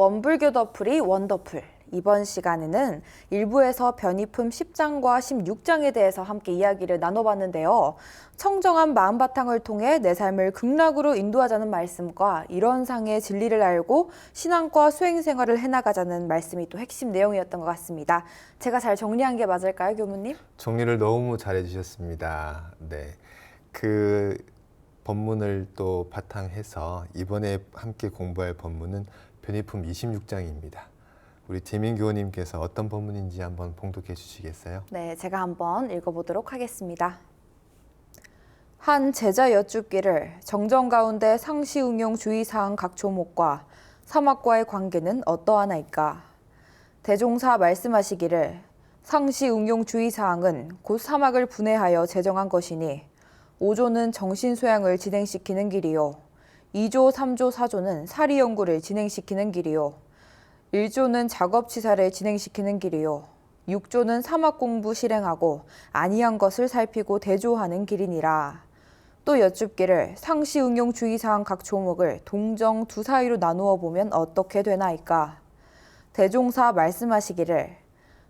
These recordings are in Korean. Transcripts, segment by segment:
원불교 더풀이 원더풀. 이번 시간에는 일부에서 변이품 10장과 16장에 대해서 함께 이야기를 나눠봤는데요. 청정한 마음바탕을 통해 내 삶을 극락으로 인도하자는 말씀과 이런상의 진리를 알고 신앙과 수행생활을 해나가자는 말씀이 또 핵심 내용이었던 것 같습니다. 제가 잘 정리한 게 맞을까요, 교무님? 정리를 너무 잘해주셨습니다. 네, 그 본문을 또 바탕해서 이번에 함께 공부할 본문은 변이품 26장입니다. 우리 재민 교우님께서 어떤 본문인지 한번 봉독해 주시겠어요? 네, 제가 한번 읽어보도록 하겠습니다. 한 제자 여쭙기를 정정 가운데 상시응용 주의사항 각 조목과 사막과의 관계는 어떠하나이까? 대종사 말씀하시기를 상시응용 주의사항은 곧 사막을 분해하여 제정한 것이니 5조는 정신소양을 진행시키는 길이요 2조, 3조, 4조는 사리연구를 진행시키는 길이요 1조는 작업치사를 진행시키는 길이요 6조는 사막공부 실행하고 아니한 것을 살피고 대조하는 길이니라. 또 여쭙기를 상시응용 주의사항 각 조목을 동정 두 사이로 나누어 보면 어떻게 되나이까? 대종사 말씀하시기를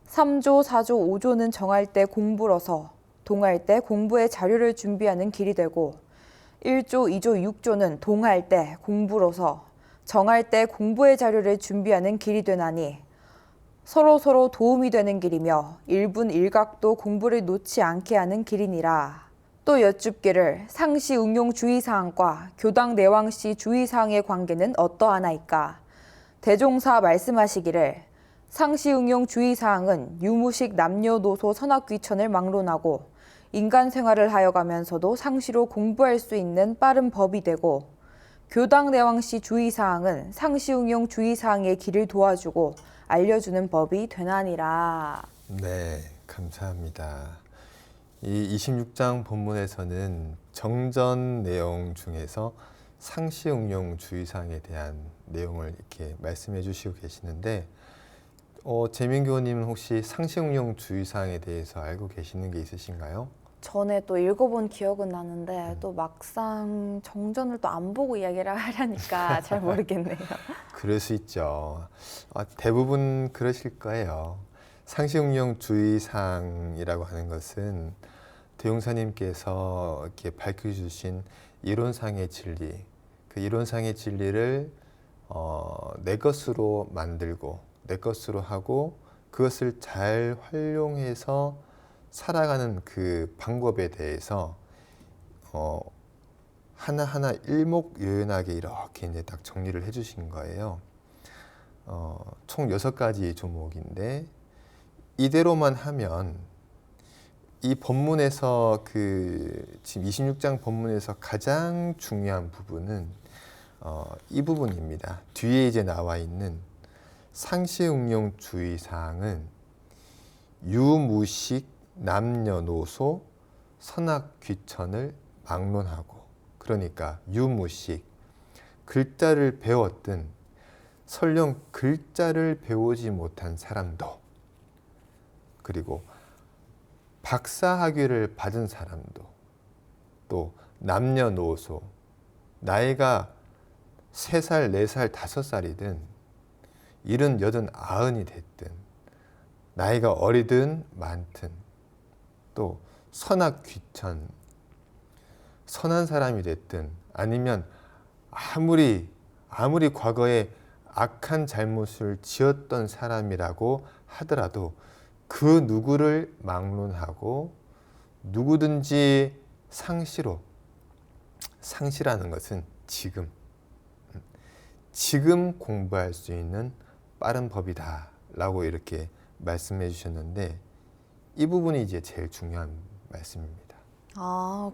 3조, 4조, 5조는 정할 때 공부로서 동할 때 공부의 자료를 준비하는 길이 되고 1조, 2조, 6조는 동할 때 공부로서 정할 때 공부의 자료를 준비하는 길이 되나니 서로 도움이 되는 길이며 일분 일각도 공부를 놓지 않게 하는 길이니라. 또 여쭙기를 상시 응용 주의사항과 교당 내왕시 주의사항의 관계는 어떠하나이까? 대종사 말씀하시기를 상시 응용 주의사항은 유무식 남녀노소 선악귀천을 막론하고 인간 생활을 하여가면서도 상시로 공부할 수 있는 빠른 법이 되고 교당 내왕시 주의사항은 상시응용 주의사항의 길을 도와주고 알려주는 법이 되나니라. 네, 감사합니다. 이 26장 본문에서는 정전 내용 중에서 상시응용 주의사항에 대한 내용을 이렇게 말씀해 주시고 계시는데 재민 교우님은 혹시 상시응용 주의사항에 대해서 알고 계시는 게 있으신가요? 전에 또 읽어본 기억은 나는데 또 막상 정전을 또 안 보고 이야기를 하려니까 잘 모르겠네요. 그럴 수 있죠. 대부분 그러실 거예요. 상시응용 주의사항이라고 하는 것은 대용사님께서 이렇게 밝혀주신 이론상의 진리, 그 이론상의 진리를 내 것으로 만들고 내 것으로 하고 그것을 잘 활용해서 살아가는 그 방법에 대해서 하나하나 일목요연하게 이렇게 이제 딱 정리를 해주신 거예요. 총 6가지 조목인데 이대로만 하면 이 본문에서 지금 26장 본문에서 가장 중요한 부분은 이 부분입니다. 뒤에 이제 나와 있는 상시응용 주의사항은 유무식 남녀노소 선악귀천을 막론하고, 그러니까 유무식, 글자를 배웠든 설령 글자를 배우지 못한 사람도, 그리고 박사학위를 받은 사람도, 또 남녀노소, 나이가 3살, 4살, 5살이든 70, 80, 90이 됐든 나이가 어리든 많든 또 선악귀천, 선한 사람이 됐든 아니면 아무리 과거에 악한 잘못을 지었던 사람이라고 하더라도 그 누구를 막론하고 누구든지 상시라는 것은 지금 공부할 수 있는 빠른 법이다 라고 이렇게 말씀해 주셨는데 이 부분이 이제 제일 중요한 말씀입니다.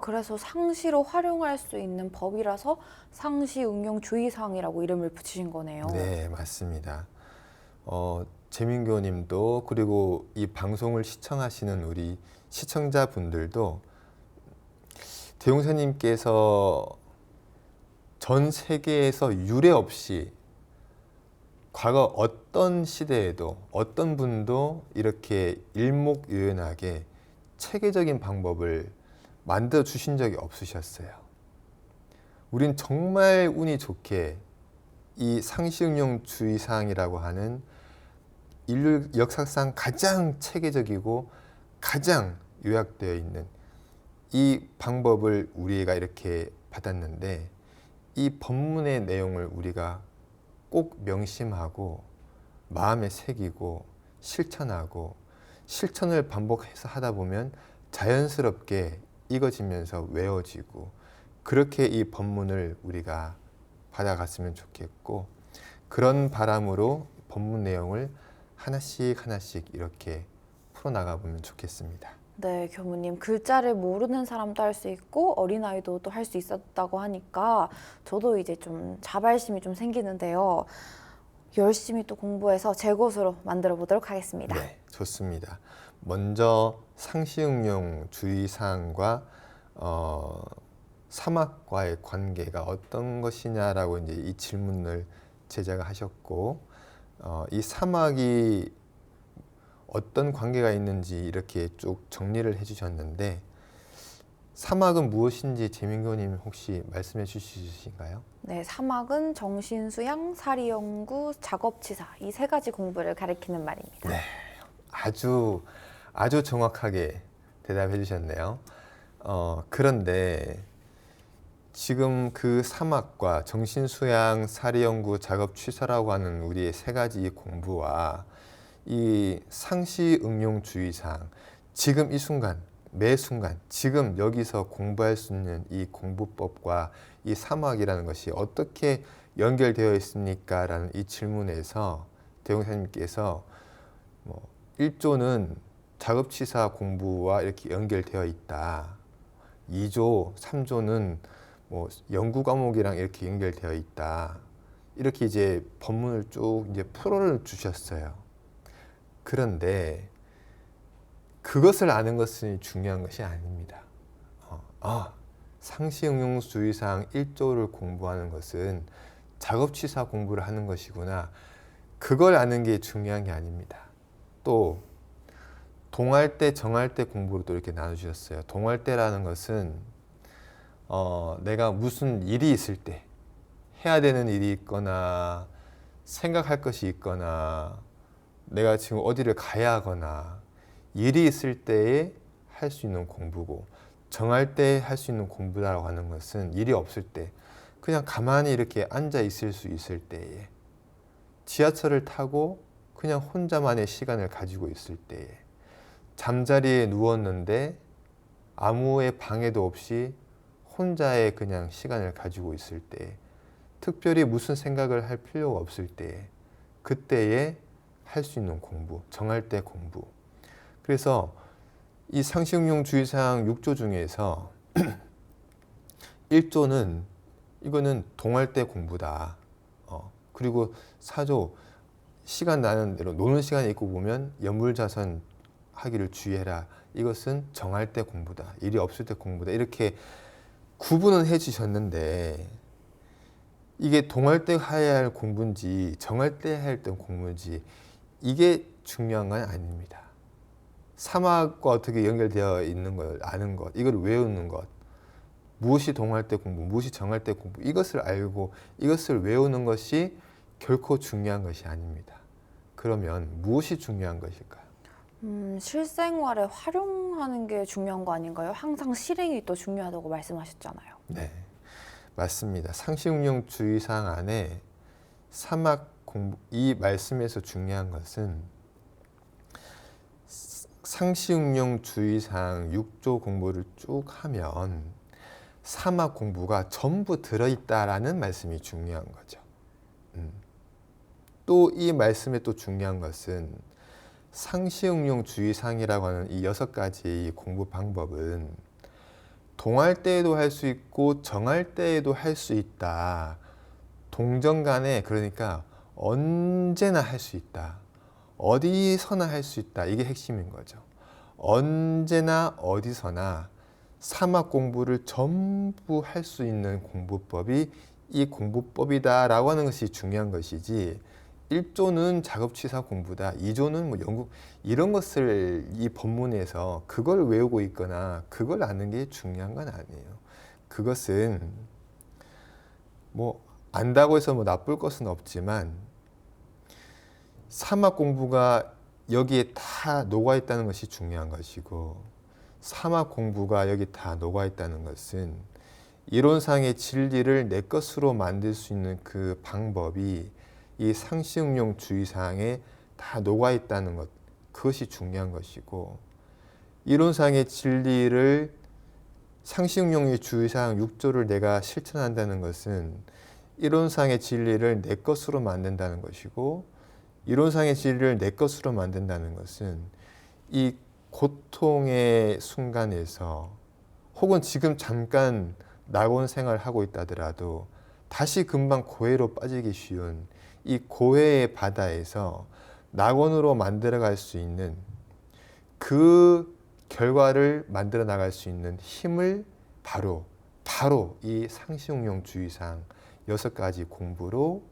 그래서 상시로 활용할 수 있는 법이라서 상시응용 주의사항이라고 이름을 붙이신 거네요. 네, 맞습니다. 재민교님도 그리고 이 방송을 시청하시는 우리 시청자분들도 대용사님께서 전 세계에서 유례 없이 과거 어떤 시대에도 어떤 분도 이렇게 일목요연하게 체계적인 방법을 만들어 주신 적이 없으셨어요. 우린 정말 운이 좋게 이 상시응용주의사항이라고 하는 인류 역사상 가장 체계적이고 가장 요약되어 있는 이 방법을 우리가 이렇게 받았는데, 이 법문의 내용을 우리가 꼭 명심하고 마음에 새기고 실천하고, 실천을 반복해서 하다 보면 자연스럽게 익어지면서 외워지고, 그렇게 이 법문을 우리가 받아갔으면 좋겠고, 그런 바람으로 법문 내용을 하나씩 하나씩 이렇게 풀어나가 보면 좋겠습니다. 네, 교무님, 글자를 모르는 사람도 할 수 있고 어린아이도 또 할 수 있었다고 하니까 저도 이제 좀 자발심이 좀 생기는데요. 열심히 또 공부해서 제 것으로 만들어 보도록 하겠습니다. 네, 좋습니다. 먼저 상시응용 주의사항과 사막과의 관계가 어떤 것이냐라고 이제 이 질문을 제자가 하셨고, 이 사막이 어떤 관계가 있는지 이렇게 쭉 정리를 해주셨는데, 사막은 무엇인지 재민교님 혹시 말씀해 주시신가요? 네, 사막은 정신수양, 사리연구, 작업치사 이 세 가지 공부를 가리키는 말입니다. 네, 아주 정확하게 대답해 주셨네요. 그런데 지금 그 사막과 정신수양, 사리연구, 작업취사라고 하는 우리의 세 가지 공부와 이 상시응용주의사항, 지금 이 순간, 매 순간, 지금 여기서 공부할 수 있는 이 공부법과 이 사막이라는 것이 어떻게 연결되어 있습니까? 라는 이 질문에서 대웅사님께서 1조는 작업치사 공부와 이렇게 연결되어 있다. 2조, 3조는 연구 과목이랑 이렇게 연결되어 있다. 이렇게 이제 법문을 쭉 이제 풀어를 주셨어요. 그런데 그것을 아는 것은 중요한 것이 아닙니다. 상시응용주의사항 1조를 공부하는 것은 작업취사 공부를 하는 것이구나. 그걸 아는 게 중요한 게 아닙니다. 또 동할때, 정할때 공부로 또 이렇게 나눠주셨어요. 동할때라는 것은 내가 무슨 일이 있을 때, 해야 되는 일이 있거나 생각할 것이 있거나 내가 지금 어디를 가야 하거나 일이 있을 때에 할 수 있는 공부고, 정할 때 할 수 있는 공부라고 하는 것은 일이 없을 때, 그냥 가만히 이렇게 앉아 있을 수 있을 때에, 지하철을 타고 그냥 혼자만의 시간을 가지고 있을 때에, 잠자리에 누웠는데 아무의 방해도 없이 혼자의 그냥 시간을 가지고 있을 때에, 특별히 무슨 생각을 할 필요가 없을 때에, 그때에 할 수 있는 공부, 정할 때 공부. 그래서 이 상시응용주의사항 6조 중에서 1조는 이거는 동할 때 공부다. 그리고 4조, 시간 나는 대로 노는 시간이 있고 보면 연물자선 하기를 주의해라. 이것은 정할 때 공부다. 일이 없을 때 공부다. 이렇게 구분은 해 주셨는데, 이게 동할 때 해야 할 공부인지 정할 때 해야 할 공부인지 이게 중요한 건 아닙니다. 사막과 어떻게 연결되어 있는 걸 아는 것, 이걸 외우는 것, 무엇이 동할 때 공부, 무엇이 정할 때 공부, 이것을 알고 이것을 외우는 것이 결코 중요한 것이 아닙니다. 그러면 무엇이 중요한 것일까요? 실생활에 활용하는 게 중요한 거 아닌가요? 항상 실행이 또 중요하다고 말씀하셨잖아요. 네, 맞습니다. 상시응용주의사항 안에 사막 공부, 이 말씀에서 중요한 것은 상시응용주의사항 6조 공부를 쭉 하면 사막 공부가 전부 들어있다라는 말씀이 중요한 거죠. 또 이 말씀에 또 중요한 것은 상시응용주의사항이라고 하는 이 6가지의 공부 방법은 동할 때에도 할 수 있고 정할 때에도 할 수 있다. 동정간에, 그러니까 언제나 할 수 있다. 어디서나 할 수 있다. 이게 핵심인 거죠. 언제나 어디서나 사막 공부를 전부 할 수 있는 공부법이 이 공부법이다라고 하는 것이 중요한 것이지, 1조는 작업취사 공부다, 2조는 연구, 이런 것을 이 법문에서 그걸 외우고 있거나 그걸 아는 게 중요한 건 아니에요. 그것은 안다고 해서 뭐 나쁠 것은 없지만 사막 공부가 여기에 다 녹아 있다는 것이 중요한 것이고, 사막 공부가 여기 다 녹아 있다는 것은 이론상의 진리를 내 것으로 만들 수 있는 그 방법이 이 상시응용주의사항에 다 녹아 있다는 것, 그것이 중요한 것이고, 이론상의 진리를 상시응용의 주의사항 6조를 내가 실천한다는 것은 이론상의 진리를 내 것으로 만든다는 것이고, 이론상의 진리를 내 것으로 만든다는 것은 이 고통의 순간에서 혹은 지금 잠깐 낙원 생활을 하고 있다더라도 다시 금방 고해로 빠지기 쉬운 이 고해의 바다에서 낙원으로 만들어갈 수 있는 그 결과를 만들어 나갈 수 있는 힘을 바로 이 상시응용 주의사항 6가지 공부로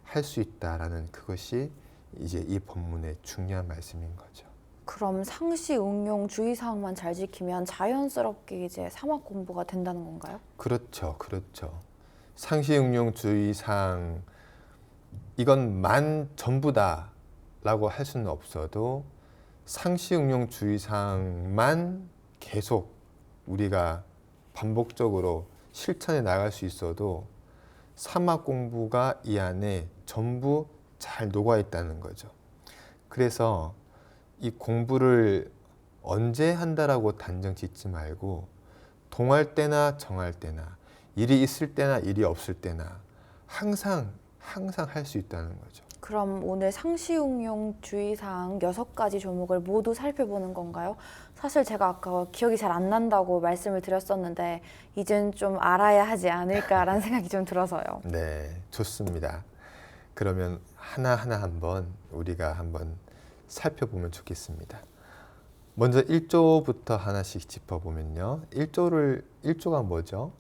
할 수 있다라는, 그것이 이제 이 본문의 중요한 말씀인 거죠. 그럼 상시 응용 주의사항만 잘 지키면 자연스럽게 이제 사막 공부가 된다는 건가요? 그렇죠, 그렇죠. 상시응용 주의사항 이건 전부다라고 할 수는 없어도 상시응용 주의사항만 계속 우리가 반복적으로 실천해 나갈 수 있어도 사막 공부가 이 안에 전부 잘 녹아 있다는 거죠. 그래서 이 공부를 언제 한다라고 단정 짓지 말고 동할 때나 정할 때나 일이 있을 때나 일이 없을 때나 항상 할 수 있다는 거죠. 그럼 오늘 상시응용 주의사항 6가지 조목을 모두 살펴보는 건가요? 사실 제가 아까 기억이 잘 안 난다고 말씀을 드렸었는데 이젠 좀 알아야 하지 않을까라는 생각이 좀 들어서요. 네, 좋습니다. 그러면 하나하나 우리가 한번 살펴보면 좋겠습니다. 먼저 1조부터 하나씩 짚어보면요. 1조가 뭐죠?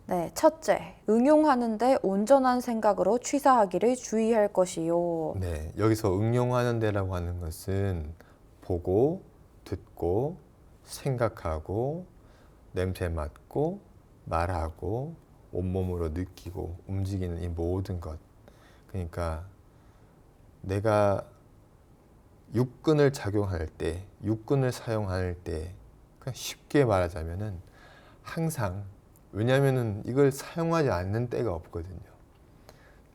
네, 첫째, 응용하는데 온전한 생각으로 취사하기를 주의할 것이요. 네, 여기서 응용하는 데라고 하는 것은 보고, 듣고, 생각하고, 냄새 맡고, 말하고, 온몸으로 느끼고, 움직이는 이 모든 것. 그러니까 내가 육근을 작용할 때, 육근을 사용할 때, 그냥 쉽게 말하자면은 항상, 왜냐하면은 이걸 사용하지 않는 때가 없거든요.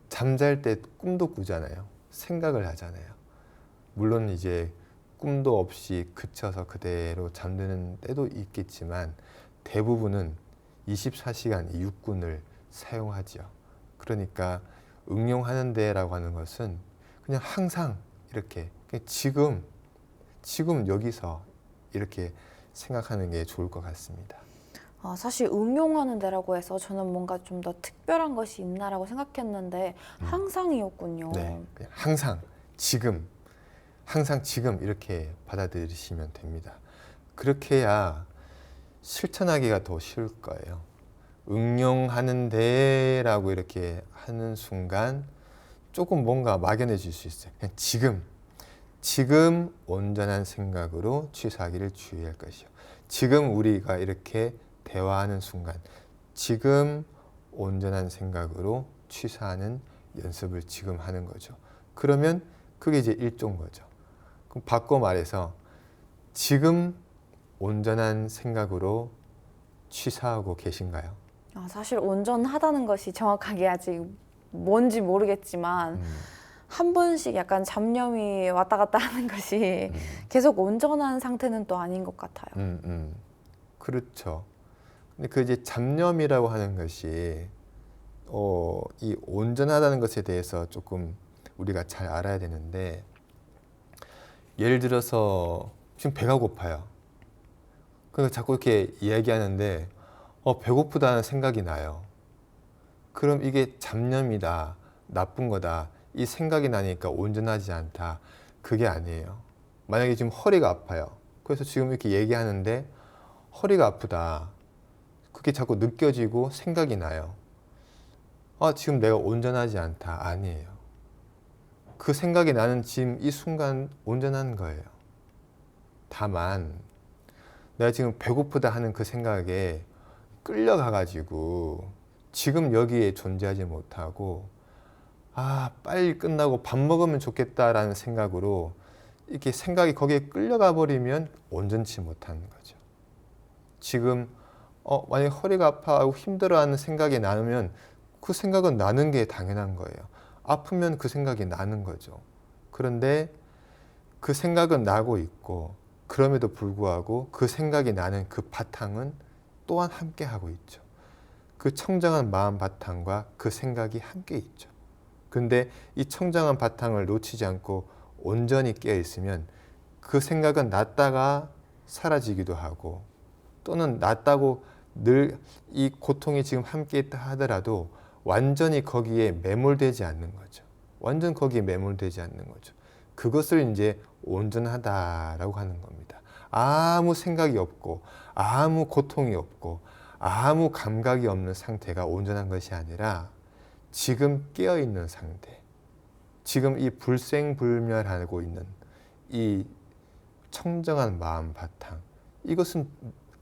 잠잘 때 꿈도 꾸잖아요. 생각을 하잖아요. 물론 이제 꿈도 없이 그쳐서 그대로 잠드는 때도 있겠지만 대부분은 24시간 이 육군을 사용하지요. 그러니까 응용하는 데라고 하는 것은 그냥 항상 이렇게 그냥 지금 여기서 이렇게 생각하는 게 좋을 것 같습니다. 사실 응용하는 데라고 해서 저는 뭔가 좀 더 특별한 것이 있나라고 생각했는데 항상이었군요. 네, 그냥 항상 지금 이렇게 받아들이시면 됩니다. 그렇게 해야 실천하기가 더 쉬울 거예요. 응용하는 데라고 이렇게 하는 순간 조금 뭔가 막연해질 수 있어요. 그냥 지금 온전한 생각으로 취사하기를 주의할 것이요. 지금 우리가 이렇게 대화하는 순간, 지금 온전한 생각으로 취사하는 연습을 지금 하는 거죠. 그러면 그게 이제 1조인 거죠. 그럼 바꿔 말해서 지금 온전한 생각으로 취사하고 계신가요? 사실 온전하다는 것이 정확하게 아직 뭔지 모르겠지만 한 번씩 약간 잡념이 왔다 갔다 하는 것이 계속 온전한 상태는 또 아닌 것 같아요. 그렇죠. 근데 그 이제 잡념이라고 하는 것이 이 온전하다는 것에 대해서 조금 우리가 잘 알아야 되는데, 예를 들어서 지금 배가 고파요. 그러니까 자꾸 이렇게 이야기하는데 배고프다는 생각이 나요. 그럼 이게 잡념이다, 나쁜 거다, 이 생각이 나니까 온전하지 않다, 그게 아니에요. 만약에 지금 허리가 아파요. 그래서 지금 이렇게 얘기하는데 허리가 아프다, 그게 자꾸 느껴지고 생각이 나요. 지금 내가 온전하지 않다, 아니에요. 그 생각이 나는 지금 이 순간 온전한 거예요. 다만 내가 지금 배고프다 하는 그 생각에 끌려가가지고 지금 여기에 존재하지 못하고 빨리 끝나고 밥 먹으면 좋겠다라는 생각으로 이렇게 생각이 거기에 끌려가 버리면 온전치 못하는 거죠. 지금 만약에 허리가 아파하고 힘들어하는 생각이 나면 그 생각은 나는 게 당연한 거예요. 아프면 그 생각이 나는 거죠. 그런데 그 생각은 나고 있고 그럼에도 불구하고 그 생각이 나는 그 바탕은 또한 함께 하고 있죠. 그 청정한 마음 바탕과 그 생각이 함께 있죠. 근데 이 청정한 바탕을 놓치지 않고 온전히 깨어 있으면 그 생각은 났다가 사라지기도 하고 또는 났다고 늘 이 고통이 지금 함께 있다 하더라도 완전히 거기에 매몰되지 않는 거죠. 완전 거기에 매몰되지 않는 거죠. 그것을 이제 온전하다라고 하는 겁니다. 아무 생각이 없고 아무 고통이 없고 아무 감각이 없는 상태가 온전한 것이 아니라 지금 깨어있는 상태, 지금 이 불생불멸하고 있는 이 청정한 마음 바탕, 이것은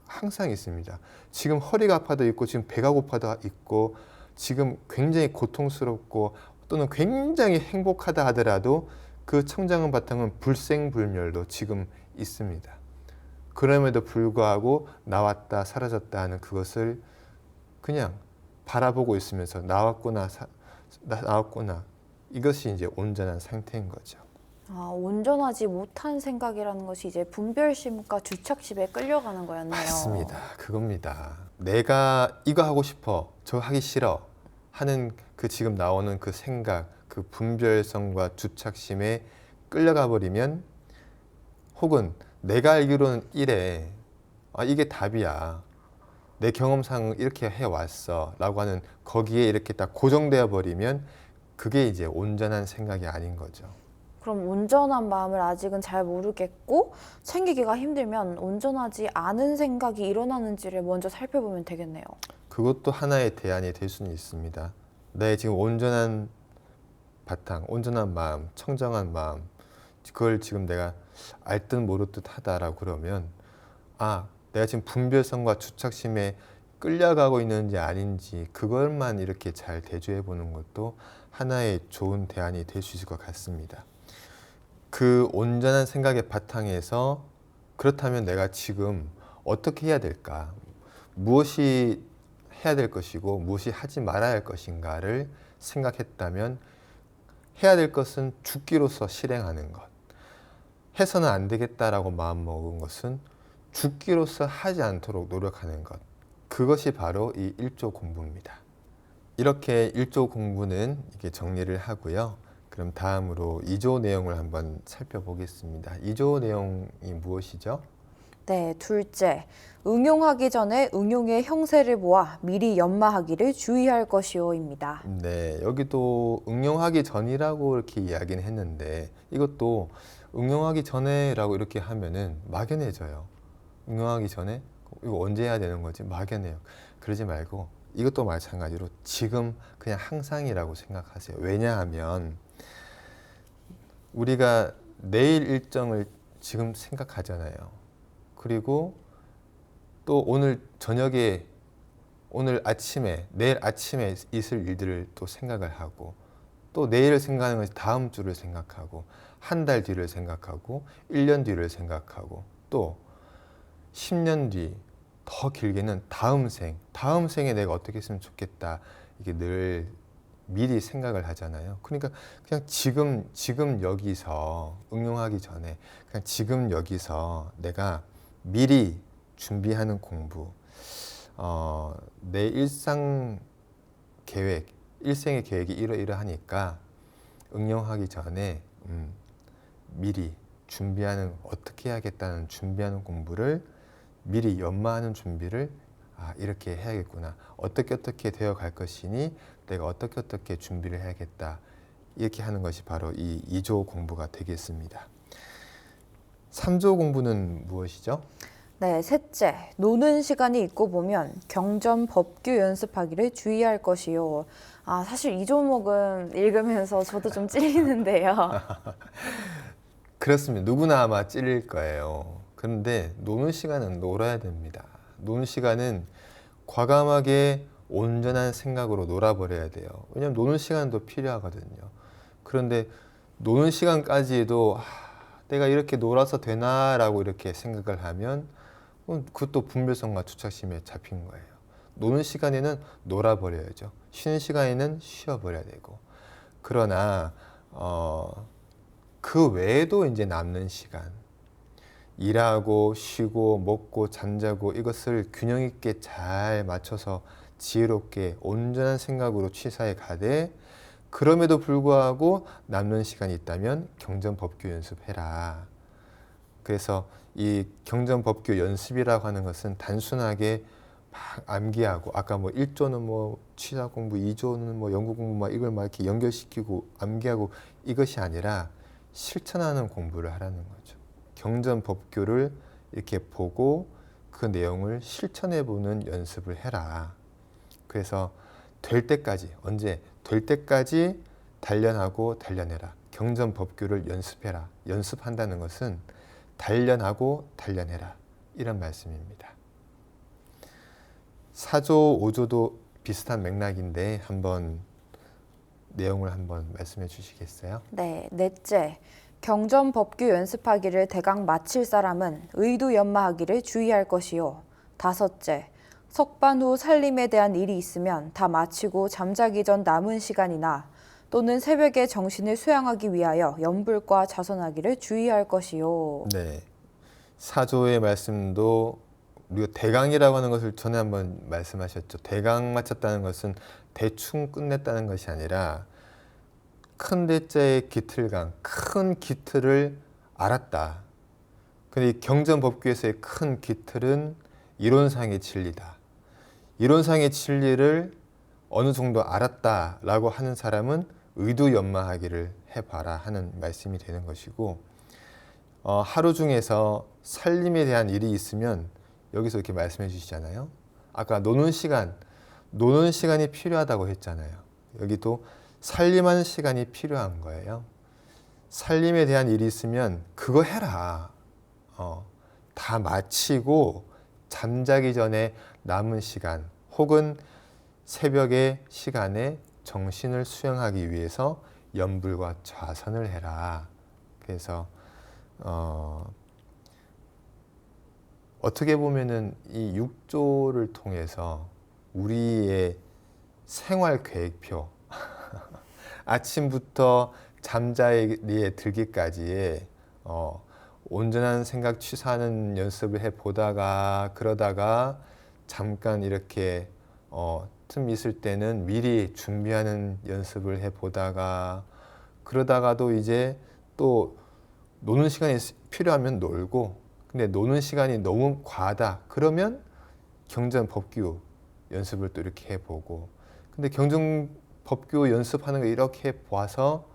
항상 있습니다. 지금 허리가 아파도 있고 지금 배가 고파도 있고 지금 굉장히 고통스럽고 또는 굉장히 행복하다 하더라도 그 청정한 바탕은 불생불멸도 지금 있습니다. 그럼에도 불구하고 나왔다 사라졌다 하는 그것을 그냥 바라보고 있으면서 나왔구나 나왔구나, 이것이 이제 온전한 상태인 거죠. 온전하지 못한 생각이라는 것이 이제 분별심과 주착심에 끌려가는 거였네요. 맞습니다. 그겁니다. 내가 이거 하고 싶어, 저 하기 싫어 하는 그 지금 나오는 그 생각, 그 분별성과 주착심에 끌려가 버리면, 혹은 내가 알기로는 이래, 이게 답이야, 내 경험상 이렇게 해왔어 라고 하는 거기에 이렇게 딱 고정되어 버리면 그게 이제 온전한 생각이 아닌 거죠. 그럼 온전한 마음을 아직은 잘 모르겠고 챙기기가 힘들면 온전하지 않은 생각이 일어나는지를 먼저 살펴보면 되겠네요. 그것도 하나의 대안이 될 수는 있습니다. 내 지금 온전한 바탕, 온전한 마음, 청정한 마음, 그걸 지금 내가 알 듯 모를 듯 하다라고 그러면 내가 지금 분별성과 주착심에 끌려가고 있는지 아닌지 그것만 이렇게 잘 대조해 보는 것도 하나의 좋은 대안이 될 수 있을 것 같습니다. 그 온전한 생각의 바탕에서 그렇다면 내가 지금 어떻게 해야 될까? 무엇이 해야 될 것이고 무엇이 하지 말아야 할 것인가를 생각했다면 해야 될 것은 죽기로서 실행하는 것. 해서는 안 되겠다라고 마음먹은 것은 죽기로서 하지 않도록 노력하는 것. 그것이 바로 이 1조 공부입니다. 이렇게 1조 공부는 이렇게 정리를 하고요. 그럼 다음으로 2조 내용을 한번 살펴보겠습니다. 2조 내용이 무엇이죠? 네, 둘째, 응용하기 전에 응용의 형세를 보아 미리 연마하기를 주의할 것이오입니다. 네, 여기도 응용하기 전이라고 이렇게 이야기는 했는데 이것도 응용하기 전에라고 이렇게 하면은 막연해져요. 응용하기 전에? 이거 언제 해야 되는 거지? 막연해요. 그러지 말고 이것도 마찬가지로 지금 그냥 항상이라고 생각하세요. 왜냐하면 우리가 내일 일정을 지금 생각하잖아요. 그리고 또 오늘 저녁에, 오늘 아침에, 내일 아침에 있을 일들을 또 생각을 하고, 또 내일을 생각하는 것이 다음 주를 생각하고, 한 달 뒤를 생각하고, 1년 뒤를 생각하고, 또 10년 뒤, 더 길게는 다음 생에 내가 어떻게 했으면 좋겠다, 이게 늘 미리 생각을 하잖아요. 그러니까 그냥 지금 여기서 응용하기 전에 그냥 지금 여기서 내가 미리 준비하는 공부, 내 일상 계획, 일생의 계획이 이러이러하니까 응용하기 전에 미리 준비하는, 어떻게 해야겠다는 준비하는 공부를 미리 연마하는 준비를 이렇게 해야겠구나. 어떻게 되어 갈 것이니 내가 어떻게 준비를 해야겠다. 이렇게 하는 것이 바로 이 2조 공부가 되겠습니다. 3조 공부는 무엇이죠? 네, 셋째, 노는 시간이 있고 보면 경전 법규 연습하기를 주의할 것이요. 사실 이 조목은 읽으면서 저도 좀 찔리는데요. 그렇습니다. 누구나 아마 찔릴 거예요. 그런데 노는 시간은 놀아야 됩니다. 노는 시간은 과감하게 온전한 생각으로 놀아버려야 돼요. 왜냐하면 노는 시간도 필요하거든요. 그런데 노는 시간까지도 내가 이렇게 놀아서 되나라고 이렇게 생각을 하면 그것도 분별성과 주착심에 잡힌 거예요. 노는 시간에는 놀아버려야죠. 쉬는 시간에는 쉬어버려야 되고. 그러나 그 외에도 이제 남는 시간, 일하고 쉬고 먹고 잠자고 이것을 균형 있게 잘 맞춰서 지혜롭게 온전한 생각으로 취사해 가되, 그럼에도 불구하고 남는 시간이 있다면 경전법규 연습해라. 그래서 이 경전법규 연습이라고 하는 것은 단순하게 막 암기하고, 아까 뭐 1조는 뭐 취사 공부, 2조는 뭐 연구 공부, 막 이걸 막 이렇게 연결시키고 암기하고 이것이 아니라 실천하는 공부를 하라는 거죠. 경전법규를 이렇게 보고 그 내용을 실천해 보는 연습을 해라. 그래서 될 때까지, 언제 될 때까지 단련하고 단련해라. 경전법규를 연습해라. 연습한다는 것은 단련하고 단련해라, 이런 말씀입니다. 4조, 5조도 비슷한 맥락인데 한번 내용을 한번 말씀해 주시겠어요? 네, 넷째. 경전법규 연습하기를 대강 마칠 사람은 의도연마하기를 주의할 것이요. 다섯째. 석반 후 살림에 대한 일이 있으면 다 마치고 잠자기 전 남은 시간이나 또는 새벽에 정신을 수양하기 위하여 염불과 자선하기를 주의할 것이요. 네. 4조의 말씀도 우리가 대강이라고 하는 것을 전에 한번 말씀하셨죠. 대강 마쳤다는 것은 대충 끝냈다는 것이 아니라 큰 대자의 기틀강, 큰 기틀을 알았다. 근데 이 경전법규에서의 큰 기틀은 이론상의 진리다. 이론상의 진리를 어느 정도 알았다라고 하는 사람은 의도연마하기를 해봐라 하는 말씀이 되는 것이고, 하루 중에서 살림에 대한 일이 있으면 여기서 이렇게 말씀해 주시잖아요. 아까 노는 시간이 필요하다고 했잖아요. 여기도 살림하는 시간이 필요한 거예요. 살림에 대한 일이 있으면 그거 해라. 다 마치고 잠자기 전에 남은 시간 혹은 새벽의 시간에 정신을 수양하기 위해서 염불과 좌선을 해라. 그래서 어떻게 보면은 이 6조를 통해서 우리의 생활 계획표, 아침부터 잠자리에 들기까지의 온전한 생각 취사하는 연습을 해 보다가, 그러다가 잠깐 이렇게 틈 있을 때는 미리 준비하는 연습을 해 보다가, 그러다가도 이제 또 노는 시간이 필요하면 놀고, 근데 노는 시간이 너무 과하다 그러면 경전법규 연습을 또 이렇게 해보고, 근데 경전법규 연습하는 거 이렇게 봐서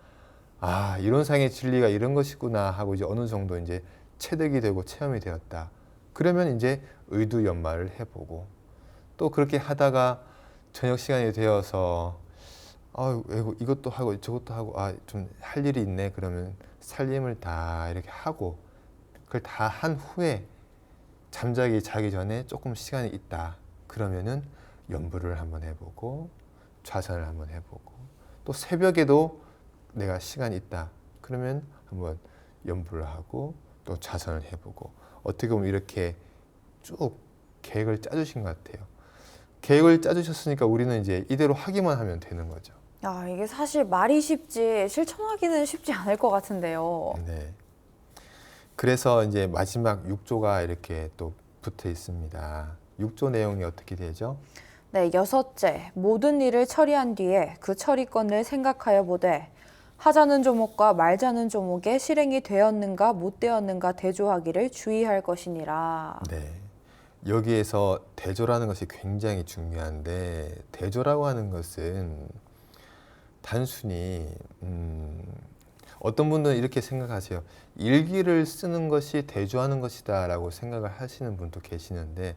이론상의 진리가 이런 것이구나 하고 이제 어느 정도 이제 체득이 되고 체험이 되었다. 그러면 이제 의도연마를 해보고, 또 그렇게 하다가 저녁 시간이 되어서 이것도 하고 저것도 하고 좀 할 일이 있네. 그러면 살림을 다 이렇게 하고, 그걸 다 한 후에 자기 전에 조금 시간이 있다. 그러면은 염불을 한번 해보고 좌선을 한번 해보고, 또 새벽에도 내가 시간이 있다. 그러면 한번 염불을 하고 또 좌선을 해보고, 어떻게 보면 이렇게 쭉 계획을 짜주신 것 같아요. 계획을 짜주셨으니까 우리는 이제 이대로 하기만 하면 되는 거죠. 이게 사실 말이 쉽지 실천하기는 쉽지 않을 것 같은데요. 네. 그래서 이제 마지막 6조가 이렇게 또 붙어 있습니다. 6조 내용이 어떻게 되죠? 네, 여섯째. 모든 일을 처리한 뒤에 그 처리건을 생각하여 보되 하자는 조목과 말자는 조목에 실행이 되었는가 못 되었는가 대조하기를 주의할 것이니라. 네. 여기에서 대조라는 것이 굉장히 중요한데, 대조라고 하는 것은 단순히 어떤 분들은 이렇게 생각하세요. 일기를 쓰는 것이 대조하는 것이다 라고 생각을 하시는 분도 계시는데,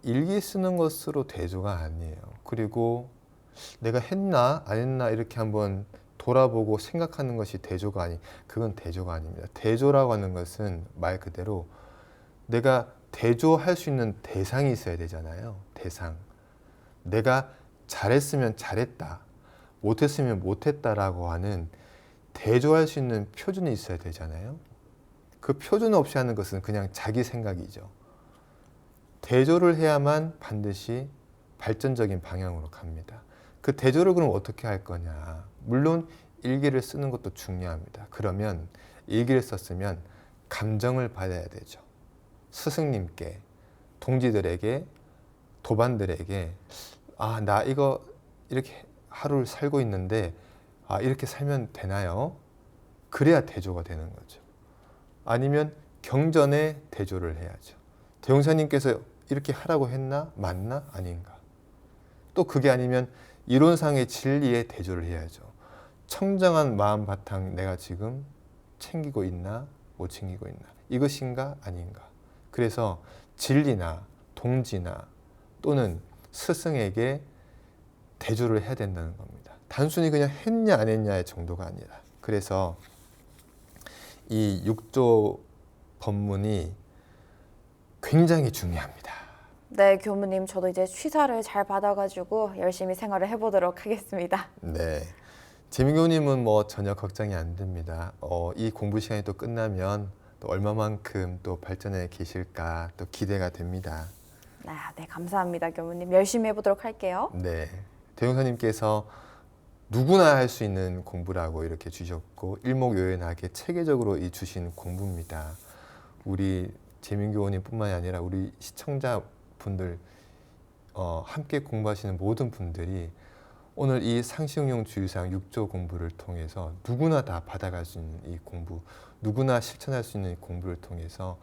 일기 쓰는 것으로 대조가 아니에요. 그리고 내가 했나 안 했나 이렇게 한번 돌아보고 생각하는 것이 그건 대조가 아닙니다. 대조라고 하는 것은 말 그대로 내가 대조할 수 있는 대상이 있어야 되잖아요. 대상. 내가 잘했으면 잘했다, 못했으면 못했다라고 하는 대조할 수 있는 표준이 있어야 되잖아요. 그 표준 없이 하는 것은 그냥 자기 생각이죠. 대조를 해야만 반드시 발전적인 방향으로 갑니다. 그 대조를 그럼 어떻게 할 거냐? 물론 일기를 쓰는 것도 중요합니다. 그러면 일기를 썼으면 감정을 받아야 되죠. 스승님께, 동지들에게, 도반들에게 나 이거 이렇게 하루를 살고 있는데 이렇게 살면 되나요? 그래야 대조가 되는 거죠. 아니면 경전에 대조를 해야죠. 대용사님께서 이렇게 하라고 했나? 맞나? 아닌가? 또 그게 아니면 이론상의 진리에 대조를 해야죠. 청정한 마음 바탕 내가 지금 챙기고 있나? 못 챙기고 있나? 이것인가? 아닌가? 그래서 진리나 동지나 또는 스승에게 대조를 해야 된다는 겁니다. 단순히 그냥 했냐 안 했냐의 정도가 아니라. 그래서 이 6조 법문이 굉장히 중요합니다. 네, 교무님, 저도 이제 취사를 잘 받아가지고 열심히 생활을 해보도록 하겠습니다. 네, 재민교님은 뭐 전혀 걱정이 안 됩니다. 이 공부 시간이 또 끝나면 또 얼마만큼 또 발전해 계실까 또 기대가 됩니다. 네, 감사합니다, 교무님. 열심히 해보도록 할게요. 네, 대용사님께서 누구나 할 수 있는 공부라고 이렇게 주셨고 일목요연하게 체계적으로 이 주신 공부입니다. 우리 재민교원님뿐만이 아니라 우리 시청자분들 함께 공부하시는 모든 분들이 오늘 이 상시응용주의사항 6조 공부를 통해서 누구나 다 받아갈 수 있는 이 공부, 누구나 실천할 수 있는 이 공부를 통해서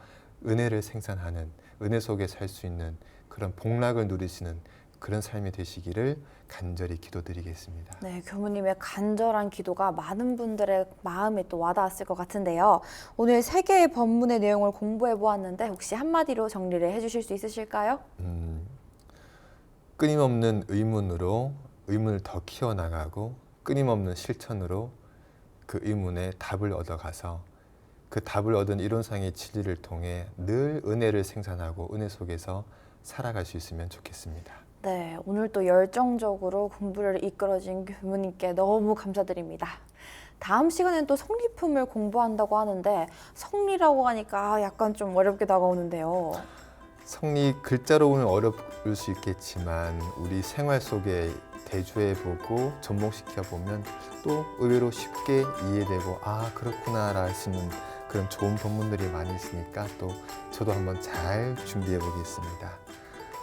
은혜를 생산하는, 은혜 속에 살 수 있는 그런 복락을 누리시는 그런 삶이 되시기를 간절히 기도드리겠습니다. 네, 교무님의 간절한 기도가 많은 분들의 마음에 또 와닿았을 것 같은데요. 오늘 3개의 법문의 내용을 공부해 보았는데 혹시 한마디로 정리를 해주실 수 있으실까요? 끊임없는 의문으로 의문을 더 키워나가고 끊임없는 실천으로 그 의문에 답을 얻어가서 그 답을 얻은 이론상의 진리를 통해 늘 은혜를 생산하고 은혜 속에서 살아갈 수 있으면 좋겠습니다. 네, 오늘 또 열정적으로 공부를 이끌어준 교무님께 너무 감사드립니다. 다음 시간엔 또 성리품을 공부한다고 하는데 성리라고 하니까 약간 좀 어렵게 다가오는데요. 성리 글자로 보면 어려울 수 있겠지만 우리 생활 속에 대조해보고 접목시켜보면 또 의외로 쉽게 이해되고 그렇구나 라 할 수 있는 그런 좋은 법문들이 많이 있으니까 또 저도 한번 잘 준비해 보겠습니다.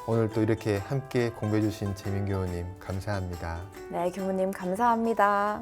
오늘 또 이렇게 함께 공부해 주신 재민교우님 감사합니다. 네, 교무님 감사합니다.